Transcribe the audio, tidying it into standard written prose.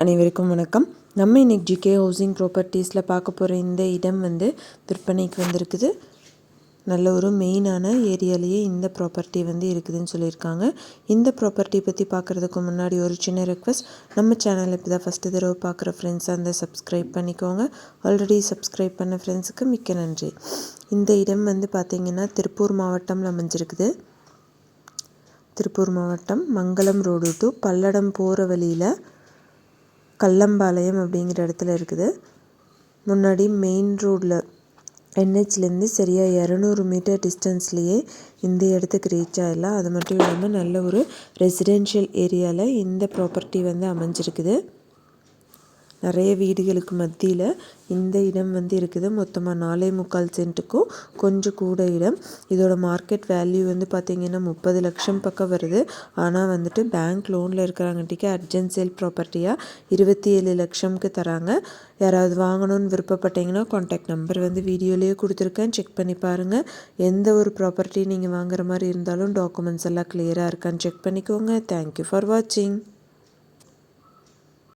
அனைவருக்கும் வணக்கம். நம்ம இன்னைக்கு ஜிகே ஹவுசிங் ப்ராப்பர்ட்டிஸில் பார்க்க போகிற இந்த இடம் விற்பனைக்கு வந்திருக்குது. நல்ல ஒரு மெயினான ஏரியாலேயே இந்த ப்ராப்பர்ட்டி இருக்குதுன்னு சொல்லியிருக்காங்க. இந்த ப்ராப்பர்ட்டி பற்றி பார்க்குறதுக்கு முன்னாடி ஒரு சின்ன ரெக்வஸ்ட், நம்ம சேனல் இப்போ தான் ஃபஸ்ட்டு தடவை பார்க்குற ஃப்ரெண்ட்ஸ் சப்ஸ்கிரைப் பண்ணிக்கோங்க. ஆல்ரெடி சப்ஸ்கிரைப் பண்ண ஃப்ரெண்ட்ஸுக்கு மிக்க நன்றி. இந்த இடம் பார்த்திங்கன்னா திருப்பூர் மாவட்டம்ல அமைஞ்சிருக்குது. திருப்பூர் மாவட்டம் மங்களம் ரோடு டு பல்லடம் போகிற வழியில் கல்லம்பாளையம் அப்படிங்கிற இடத்துல இருக்குது. முன்னாடி மெயின் ரோடில் என்ஹெச்லேருந்து சரியாக 200 மீட்டர் டிஸ்டன்ஸ்லேயே இந்த இடத்துக்கு ரீச் ஆகிடலாம். அது மட்டும் இல்லாமல் நல்ல ஒரு ரெசிடென்ஷியல் ஏரியாவில் இந்த ப்ராப்பர்ட்டி அமைஞ்சிருக்குது. நிறைய வீடுகளுக்கு மத்தியில் இந்த இடம் இருக்குது. மொத்தமாக 4.25 சென்ட்டுக்கும் கொஞ்சம் கூட இடம். இதோட மார்க்கெட் வேல்யூ பார்த்திங்கன்னா 30 லட்சம் பக்கம் வருது. ஆனால் பேங்க் லோனில் இருக்கிறாங்கட்டிக்கு அர்ஜென்ட் சேல் ப்ராப்பர்ட்டியாக 27 லட்சம்க்கு தராங்க. யாராவது வாங்கணும்னு விருப்பப்பட்டீங்கன்னா கான்டாக்ட் நம்பர் வீடியோலேயே கொடுத்துருக்கேன், செக் பண்ணி பாருங்கள். எந்த ஒரு ப்ராப்பர்ட்டி நீங்கள் வாங்குற மாதிரி இருந்தாலும் டாக்குமெண்ட்ஸ் எல்லாம் கிளியராக இருக்கான்னு செக் பண்ணிக்கோங்க. தேங்க்யூ ஃபார் வாட்சிங்.